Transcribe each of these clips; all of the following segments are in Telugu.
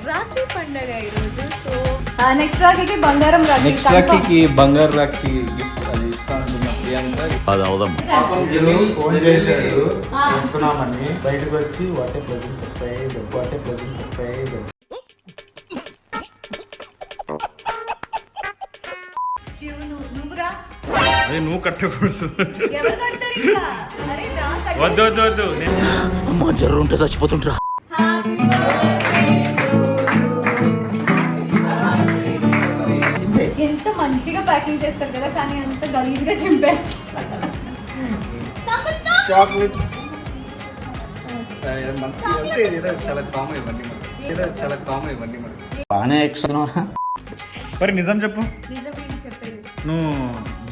రాఖీ పండగ ఈరోజు. సో నెక్స్ట్ రాఖీకి బంగారం రాఖీ, నెక్స్ట్ రాఖీకి బంగారు రాఖీ గిఫ్ట్ అది ఇస్తాను ప్రియాంక. అది అవుదాం. ఫోన్ చేశాడు వస్తున్నామని, బయటకు వచ్చి what a pleasant surprise, what a pleasant surprise. నువ్వురా, అదే నువ్వు కట్టకూడదు. ఎవరు కడతారు ఇంకా? అరే రా, వద్దు వద్దు వద్దు. అమ్మ జర్రు ఉంటే చచ్చిపోతుంటరా. ఎంత మంచిగా ప్యాకింగ్ చేస్తారు కదా, కానీ అంత గలీజ్గా చింపేస్తారు. చాక్లెట్స్ చాలా కామన్ ఇవ్వండి, చాలా కామన్ ఇవ్వండి. బాగానే ఎక్స్ట్రా. మరి నిజం చెప్పు, నిజం ఏంటి చెప్పేది? నువ్వు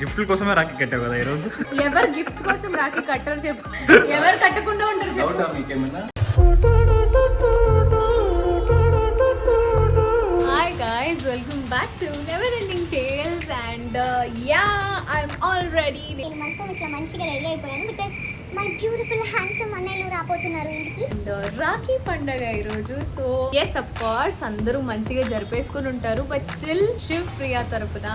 గిఫ్ట్ల కోసమే రాఖీ కట్టావు కదా ఈరోజు. ఎవరు గిఫ్ట్స్ కోసం రాఖీ కట్టరు చెప్పు, ఎవరు కట్టకుండా ఉంటారు చెప్పు. డౌటా మీకేమన్నా? Hi guys, welcome back to Never Ending Tales and I'm all ready. నేను మొత్తం ఇట్లా మంచిగా రెడీ అయిపోయాను బికాస్ మై బ్యూటిఫుల్ హ్యాండ్సమ్ అన్నయ్యలు రాబోతున్నారు ఇంటికి. రాఖీ పండగ ఈరోజు. సో ఎస్ అఫ్ కోర్స్ అందరూ మంచిగా జరిపేసుకుని ఉంటారు, బట్ స్టిల్ శివ్ ప్రియా తరపున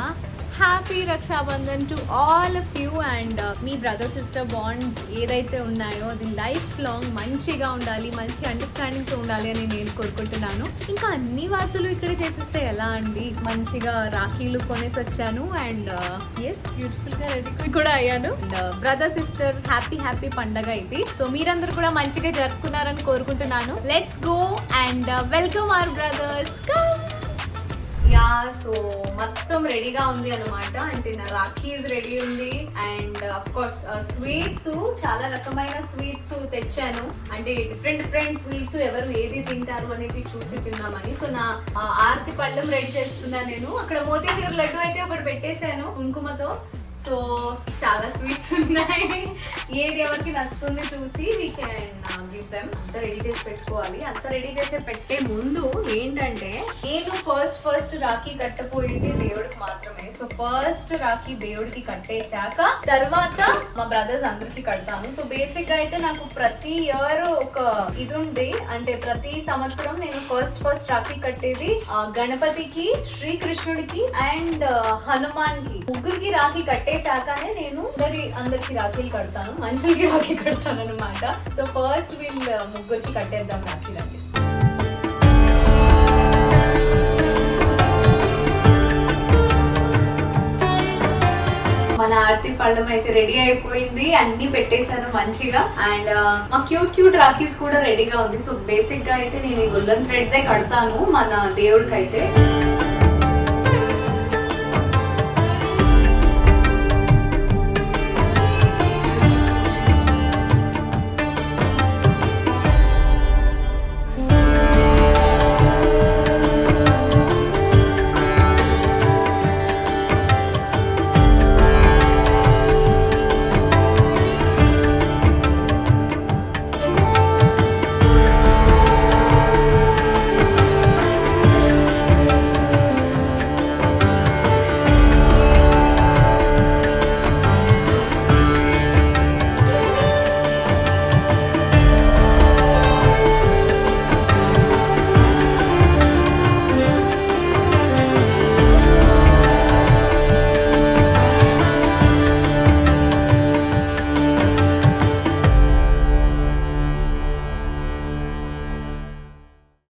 happy Raksha Bandhan to all of you. And మీ బ్రదర్ సిస్టర్ బాండ్స్ ఏదైతే ఉన్నాయో అది లైఫ్ లాంగ్ మంచిగా ఉండాలి, మంచి అండర్స్టాండింగ్తో ఉండాలి అని నేను కోరుకుంటున్నాను. ఇంకా అన్ని వార్తలు ఇక్కడ చేసేస్తే ఎలా అండి, మంచిగా రాఖీలు కొనేసి వచ్చాను అండ్ ఎస్ బ్యూటిఫుల్గా రెడీ కూడా అయ్యాను. అండ్ బ్రదర్ సిస్టర్ హ్యాపీ పండగ ఇది. సో మీరందరూ కూడా మంచిగా జరుపుకున్నారని కోరుకుంటున్నాను. Let's go and welcome our brothers. Come. Yeah, so మొత్తం రెడీగా ఉంది అనమాట. అంటే నా రాఖీస్ రెడీ ఉంది అండ్ అఫ్ కోర్స్ స్వీట్స్, చాలా రకమైన స్వీట్స్ తెచ్చాను. అంటే డిఫరెంట్ స్వీట్స్ ఎవరు ఏది తింటారు అనేది చూసి తిందామని. సో నా ఆరతి పళ్ళెం రెడీ చేస్తున్నా నేను. అక్కడ మోతీచూర్ లడ్డు అయితే ఒకటి పెట్టేశాను కుంకుమతో. సో చాలా స్వీట్స్ ఉన్నాయి, ఏది ఎవరికి నచ్చుతుంది చూసి వీ క్యాన్ గివ్ దెమ్. అంత రెడీ చేసి పెట్టుకోవాలి. అంత రెడీ చేసి పెట్టే ముందు ఏంటంటే నేను ఫస్ట్ రాఖీ కట్టపోయింది దేవుడికి మాత్రమే. సో ఫస్ట్ రాఖీ దేవుడికి కట్టేశాక తర్వాత మా బ్రదర్స్ అందరికి కడతాను. సో బేసిక్ గా అయితే నాకు ప్రతి ఇయర్ ఒక ఇది ఉంది, అంటే ప్రతి సంవత్సరం నేను ఫస్ట్ రాఖీ కట్టేది గణపతికి, శ్రీకృష్ణుడికి అండ్ హనుమాన్ కి, ముగ్గురికి రాఖీ కట్టేశాకనే నేను అందరికి రాఖీలు కడతాను, మనుషులకి రాఖీ కడతాను అనమాట. సో ఫస్ట్ వీళ్ళు ముగ్గురికి కట్టేద్దాం రాఖీలండి. మన ఆరతి పళ్ళం అయితే రెడీ అయిపోయింది, అన్ని పెట్టేశాను మంచిగా. అండ్ మా క్యూట్ రాఖీస్ కూడా రెడీగా ఉంది. సో బేసిక్ గా అయితే నేను ఈ గొల్లన్ థ్రెడ్స్ కడతాను మన దేవుడికి అయితే.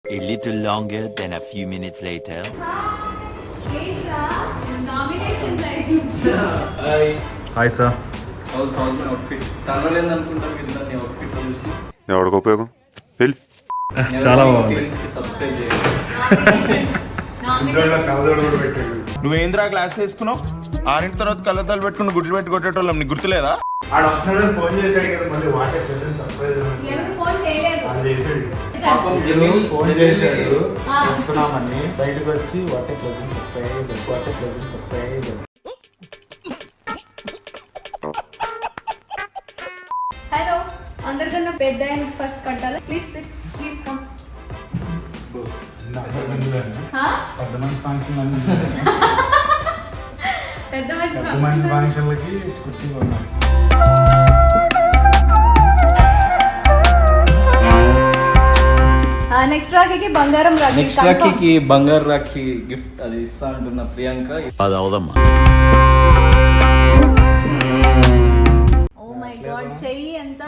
A little longer than a few minutes later. Hi sir. How's my outfit తనలేదు అనుకుంటాను కదా నీ అవుట్ఫిట్ చూసి. ఎవరికి ఉపయోగం? చాలా బాగుంది. సబ్స్క్రైబ్ చేయండి. నువ్వేంద్రా క్లాస్ వేసుకున్నావు? 6 తర్వాత కళ్ళద్దాలు పెట్టుకుని గుడ్లు పెట్టి కొట్టేటోళ్ళం, నీకు గుర్తులేదా? ఆడ వస్తున్నాడని ఫోన్ చేశాడు కదా, మళ్ళీ what a pleasant surprise phone చేశాడు వస్తున్నామని, బయటకు వచ్చి what a pleasant surprise, what a pleasant surprise. Hello, అందరికన్నా పెద్ద ఆయనకి ఫస్ట్ కట్టాలి. Please SIT, please come. పెద్ద మంచి ఫంక్షన్ పెద్ద మంచి ఫంక్షన్లకి కుర్చీలు ఉన్నాయి. నెక్స్ట్ రాఖీకి బంగారం రాఖీ నెక్స్ట్ రాఖీకి బంగారు రాఖీ గిఫ్ట్ అది ఇస్తా అంటున్న ప్రియాంక. అది అవదమ్మా. ఓ మై గాడ్, చెయ్యి ఎంత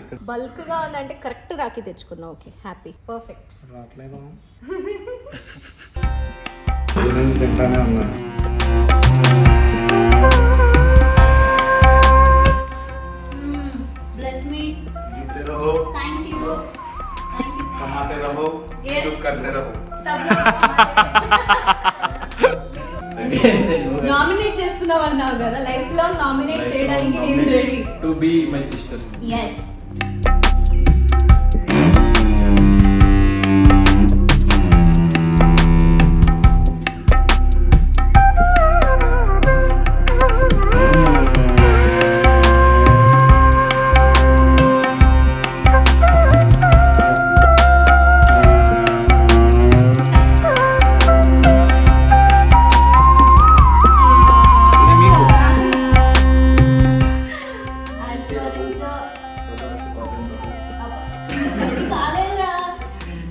ఇక్కడ. బల్క్ గా ఉందంటే కరెక్ట్ రాఖీ తెచ్చుకున్నావు. Okay, happy, perfect. రావట్లేదు తింటానే ఉన్నా. Bless me. Thank you. कमाते रहो, Yes. दुख करते रहो. నామినేట్ చేస్తున్నావు అన్నావు కదా, లైఫ్ లో నామినేట్ చేయడానికి నేను ready. To be my sister. Yes.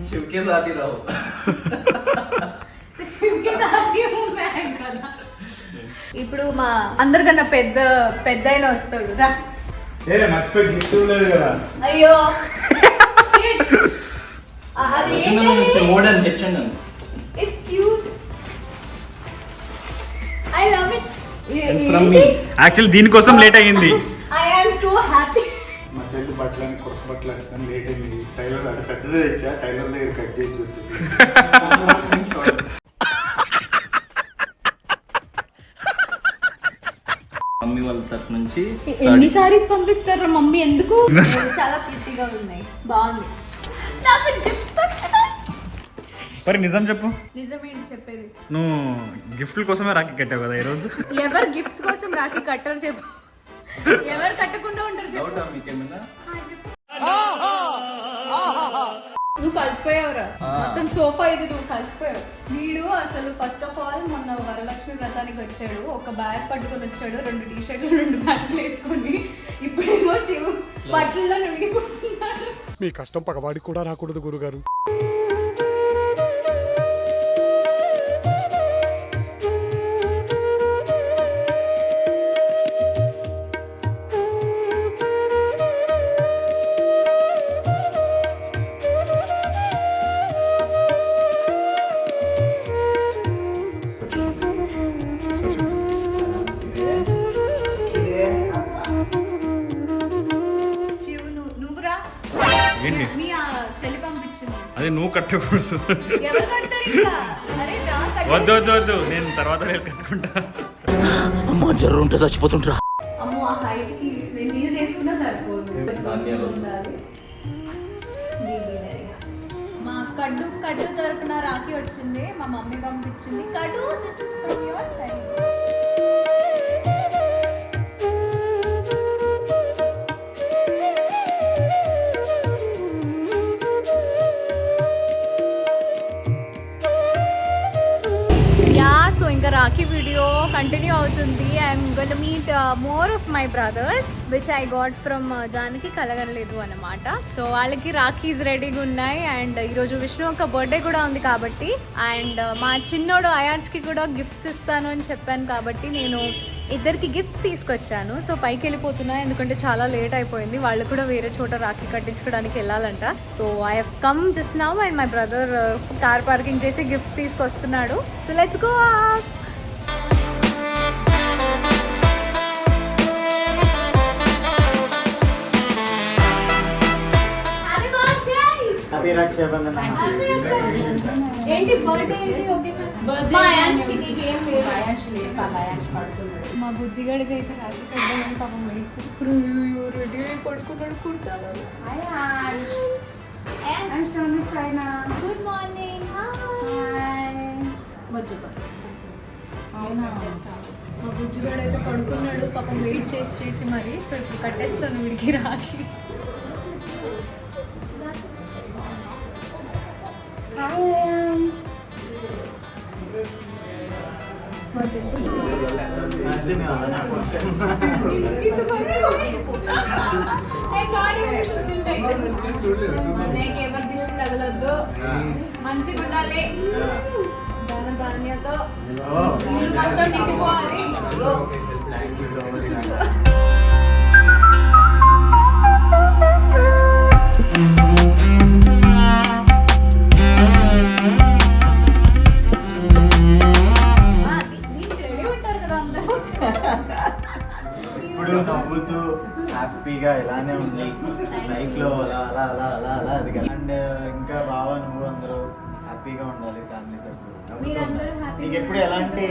శివకే సాథీ రావు. ఇప్పుడు మా అందరికన్నా పెద్ద ఆయన వస్తాడు రా. ఏ మర్చిపోయి గిఫ్ట్ లేదు కదా. అయ్యో shit. అది modern H and M. It's cute. I love it. From me. Actually దీనికోసం లేట్ అయ్యింది. I am so happy. మా చెల్లి బట్టలని కొత్త బట్టలు వేస్తాను, లేట్ అయింది. టైలర్ అది పెద్దదే తెచ్చా, టైలర్ దగ్గర కట్ చేసి చూసి మమ్మీ వాళ్ళ తరఫు నుంచి ఎన్ని సారీస్ పంపిస్తారు మమ్మీ? ఎందుకు? చాలా ప్రిటీగా ఉన్నాయి, బాగుంది. నాకు గిఫ్ట్స్ వచ్చాయి. మరి నిజం చెప్పు, నిజమేంటి చెప్పేది? నువ్వు గిఫ్ట్ల కోసమే రాఖీ కట్టావు కదా ఈరోజు. ఎవరు గిఫ్ట్స్ కోసం రాఖీ కట్టరు చెప్పు? ఎవరు కట్టకుండా ఉంటారు చెప్పు? డౌటా మీకేమైనా? నువ్వు కలిసిపోయావురా, మొత్తం సోఫా ఇది నువ్వు కలిసిపోయావు. వీడు అసలు ఫస్ట్ ఆఫ్ ఆల్ మొన్న వరలక్ష్మి వ్రతానికి వచ్చాడు, ఒక బ్యాగ్ పట్టుకొని వచ్చాడు, 2 టీ-షర్ట్లు 2 బ్యాగ్లు వేసుకొని. ఇప్పుడేమో శివు బట్టల్లో నుడిగిపోతున్నాడు. మీ కష్టం పగవాడికి కూడా రాకూడదు గురుగారు. శివు నువ్వురా. ఏంటి? మీ ఆ చెల్లి పంపించింది. అదే నువ్వు కట్టకూడదు. ఎవరు కడతారు ఇంకా? అరే రా వద్దు వద్దు వద్దు, నేను తర్వాత వెళ్ళి కట్టుకుంటా. అమ్మా జర్ర ఉంటే చచ్చిపోతుంటరా. అమ్మో, ఆ హైట్ కి నేను నీళ్ళు చేసుకున్నా సరిపోదు. ఉండాలి. మా కడ్డు తరపున రాఖీ వచ్చింది, మా మమ్మీ పంపించింది. కడ్డు, this is from your side. So ఇంకా రాఖీ వీడియో కంటిన్యూ అవుతుంది. I'm going to meet more of my brothers which I got from Janaki Kalaganaledu అన్నమాట. సో వాళ్ళకి రాఖీస్ రెడీగా ఉన్నాయి. అండ్ ఈరోజు విష్ణు ఒక బర్త్డే కూడా ఉంది కాబట్టి, అండ్ మా చిన్నోడు అయాన్స్కి కూడా గిఫ్ట్స్ ఇస్తాను అని చెప్పాను కాబట్టి నేను ఇద్దరికి గిఫ్ట్స్ తీసుకొచ్చాను. సో పైకి వెళ్ళిపోతున్నా, ఎందుకంటే చాలా లేట్ అయిపోయింది. వాళ్ళు కూడా వేరే చోట రాఖీ కట్టించుకోవడానికి వెళ్ళాలంట. So I have come just now and my brother car parking చేసి గిఫ్ట్స్ తీసుకొస్తున్నాడు. So let's go up. ఏంటి బర్త్డే మా అయాన్స్కి? నీకేం లేదు. మా బుజ్జిగడికి అయితే రాఖీ కట్టడానికి పాపం వెయిట్ చేసి రెడీ అయి పడుకున్నాడు. కుడతాను. Good morning. అవునా? మా బుజ్జిగాడు అయితే పడుకున్నాడు పాపం వెయిట్ చేసి మరి. సో ఇప్పుడు కట్టేస్తాను వీడికి రాఖీ. ఎవరి దిష్టి తగలొద్దు, మంచిగా ఉండాలి, ధన ధాన్యతో ఇల్లు మొత్తం నిండిపోవాలి. రెడీ ఉంటారు కదా అందరూ. ఇప్పుడు నవ్వుతూ హ్యాపీగా ఇలానే ఉంది లైఫ్ లో అలా అలా అలా అలా అలా అది అండ్ ఇంకా బాగా నువ్వు అందరూ హ్యాపీగా ఉండాలి ఫ్యామిలీతో. మీరందరూ happy నీకు ఎప్పుడు ఎలాంటి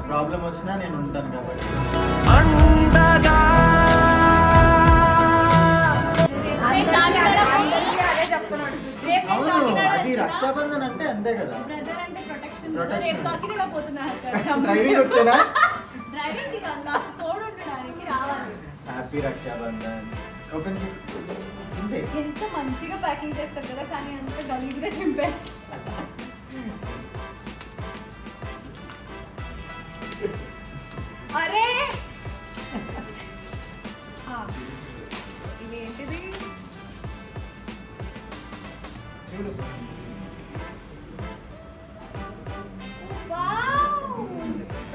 ప్రాబ్లం వచ్చినా నేను ఉంటాను కాబట్టి. అవును, అది రక్షాబంధన్ అంటే అంతే కదా. బ్రదర్ అంటే ప్రొటెక్షన్ కదా. రేపు కాకినాడ పోతున్నారు డ్రైవింగ్ వచ్చానా? డ్రైవింగ్ కాదు, నాకు తోడు ఉండడానికి రావాలి. హ్యాపీ రక్షాబంధన్. ఓపెన్ అంతే. ఎంత మంచిగా ప్యాకింగ్ చేస్తారు కదా, కానీ అంత గలీజ్గా చింపేస్తారు. అరే ఇది ఏంటిది?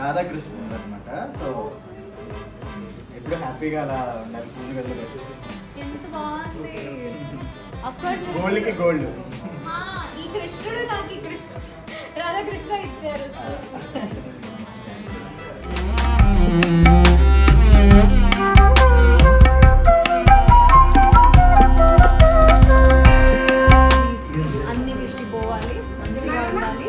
రాధాకృష్ణుడు అనమాట. సో ఎప్పుడు హ్యాపీగా అలా ఉండాలి పూజ గదిలో పెట్టి. ఎంత బాగుంది. ఆఫ్ కోర్స్ గోల్డ్కి గోల్డ్. ఈ కృష్ణుడు నాకు ఈ రాధాకృష్ణ ఇచ్చారు. అన్ని దిష్టి పోవాలి, మంచిగా ఉండాలి.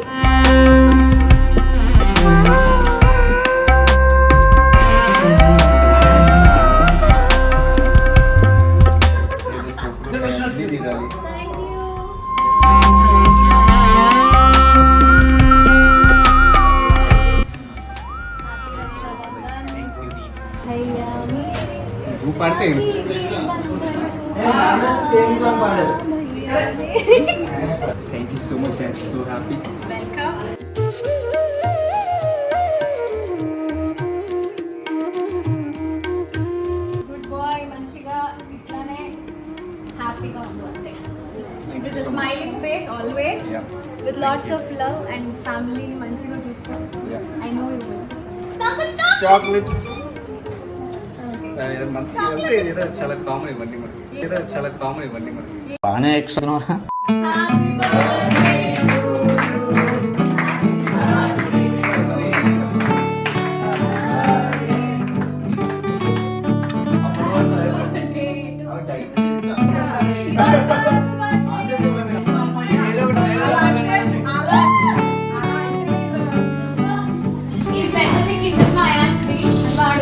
సేమ్ సాంగ్ పాడారు. Thank you so much, I'm so happy. Welcome. Good boy, మంచిగా ఇట్లానే హ్యాపీగా ఉండు అంతే. With smiling face always, with lots of love and ఫ్యామిలీని మంచిగా చూసుకో. I know you will. Chocolates ఏదో చాలా కామన్ ఇవన్నీ మనకి, ఏదో చాలా కామన్ ఇవన్నీ మనకి. హ్యాపీ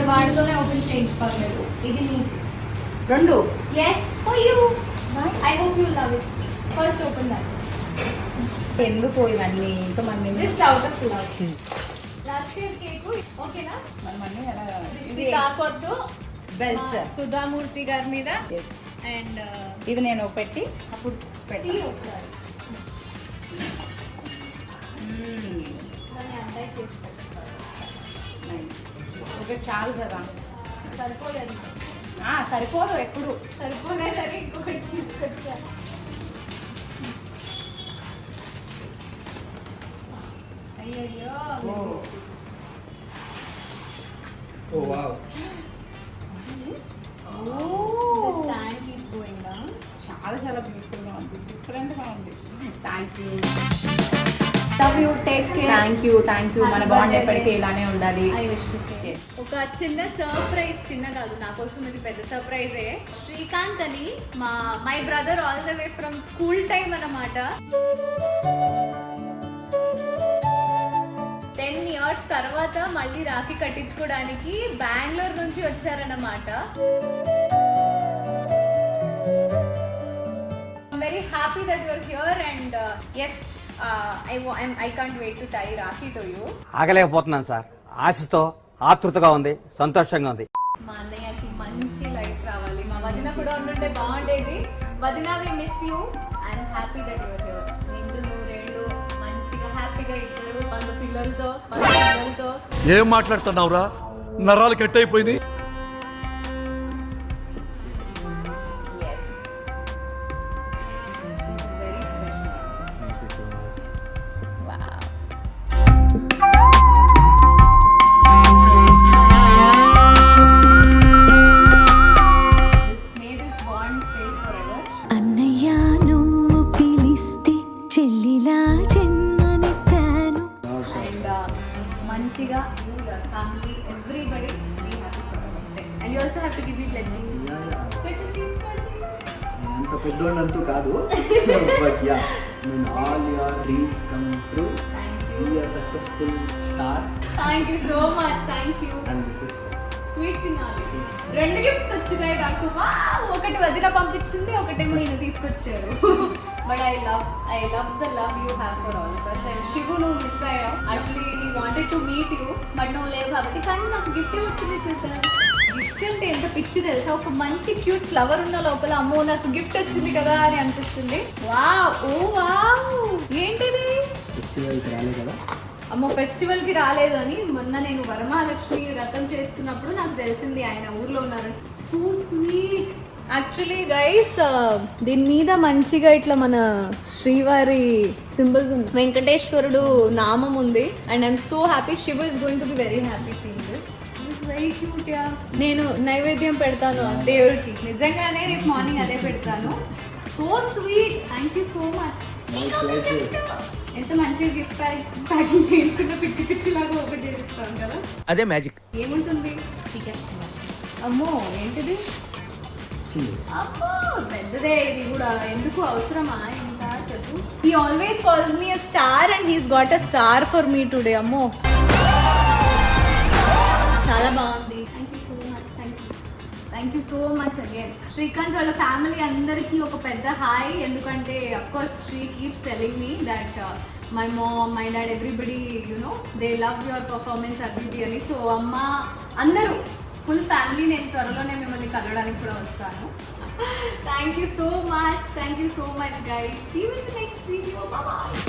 వాడితోనే ఓపెన్ చేయించుకోలేదు. ఇది రెండు. Yes for you. I hope you love it. First open that. ఎందుకు ఇవన్నీ ఇంతమంది? Just out of love. Last year cake ఓకేనా? దృష్టి తాకొద్దు. బెల్స్ సుధామూర్తి గారి మీద. ఎస్. అండ్ ఇది నేను పెట్టి అప్పుడు పెట్టి ఒకసారి దాన్ని అప్లై చేసి ఒకటి చాలు కదా. సరిపోలేదు. సరిపోదు, ఎప్పుడు సరిపోలేదని ఇంకొకటి తీసుకొచ్చా. అయ్యయ్యో. ఓ wow. The sand keeps going down. చాలా చాలా బ్యూటిఫుల్గా ఉంది, డిఫరెంట్గా ఉంది. Thank you. Love you. Take care. Thank you. మన బాండ్ ఎప్పటికీ ఇలానే ఉండాలి. ఒక చిన్న సర్ప్రైజ్, చిన్న కాదు నా కోసం ఇది పెద్ద సర్ప్రైజే. శ్రీకాంత్ అని my brother all the way from school time అన్నమాట. 10 years తర్వాత మళ్ళీ రాఖీ కట్టించుకోవడానికి బెంగళూరు నుంచి వచ్చారన్నమాట. Very happy that you are here and yes I can't wait to tie Rakhi to you. ఆగలేకపోతున్నాను సార్, ఆశతో ఆతృతగా ఉంది, సంతోషంగా ఉంది. మా అన్నయ్యకి మంచి లైఫ్ రావాలి, మా వదిన కూడా ఉండుంటే బాగుండేది. వదిన we miss you. I'm happy that your here. నిండు నూరేళ్ళు మంచిగా హ్యాపీగా ఇద్దరు మన పిల్లలతో ఏం మాట్లాడుతున్నావురా? నరాలు కట్ అయిపోయింది. Yes. This is very special. Thank you so much. Wow. May this bond stays forever. అన్నయ్య నువ్వు పిలిస్తే చెల్లిలా జన్మనెత్తాను. And మంచిగా you, your family, everybody be happy for the birthday. And you also have to give me blessings. కొంచెం తీసుకోండి. అంత పెద్దోడంతూ కాదు, but yeah, all your dreams come true. Be a successful star. Thank you so much. Thank you. And this is sweet తినాలి. 2 గిఫ్ట్స్ వచ్చినాయి నాకు. ఒకటి వదిన పంపించింది, ఒకటేమో ఈయన తీసుకొచ్చారు. But I love the love you have for all of us. And Shivu నువ్వు మిస్ అయ్యావు. యాక్చువల్లీ నీ wanted to meet you, but నువ్వు లేవు కాబట్టి. కానీ నాకు గిఫ్ట్ వచ్చింది చూసాను. గిఫ్ట్స్ అంటే ఎంత పిచ్చి తెలుసా, ఒక మంచి క్యూట్ ఫ్లవర్ ఉన్న లోపల అమ్మో నాకు గిఫ్ట్ వచ్చింది కదా అని అనిపిస్తుంది. వావ్, ఓ వావ్, ఏంటిది? ఫెస్టివల్కి రాలే కదా. అమ్మో ఫెస్టివల్కి రాలేదు అని మొన్న నేను వరమహాలక్ష్మి వ్రతం చేస్తున్నప్పుడు నాకు తెలిసింది ఆయన ఊర్లో ఉన్నారు. So sweet. యాక్చువల్లీ గైస్ దీని మీద మంచిగా ఇట్లా మన శ్రీవారి సింబల్స్ ఉంది, వెంకటేశ్వరుడు నామం ఉంది. And I'm so happy. Shiva is going to be very happy seeing this. Very cute yeah. నేను నైవేద్యం పెడతాను దేవుడికి, నిజంగానే రేపు మార్నింగ్ అదే పెడతాను. So sweet. Thank you so much. ఎంత మంచిగా గిఫ్ట్ ప్యాకింగ్ చేయించుకుంటే పిచ్చి పిచ్చిలాగా ఓపెన్ చేసిస్తాను కదా. అదే మ్యాజిక్. ఏముంటుంది? అమ్మో ఏంటిది? అమ్మో పెద్దదే ఇది కూడా. ఎందుకు అవసరమా ఇంత చెప్పు. He always calls me a star and he's got a star for me today. అమ్మో చాలా బాగుంది. Thank you so much. Thank you so much again. Srikanth వాళ్ళ ఫ్యామిలీ అందరికీ ఒక పెద్ద హాయ్. ఎందుకంటే of course Sri keeps telling me that my mom, my dad, everybody you know they love your performance అభివృద్ధి అని. సో అమ్మ అందరూ ఫుల్ ఫ్యామిలీ నేను త్వరలోనే మిమ్మల్ని కలవడానికి కూడా వస్తాను. Thank you so much. Thank you so much guys. See you in the next video. Bye.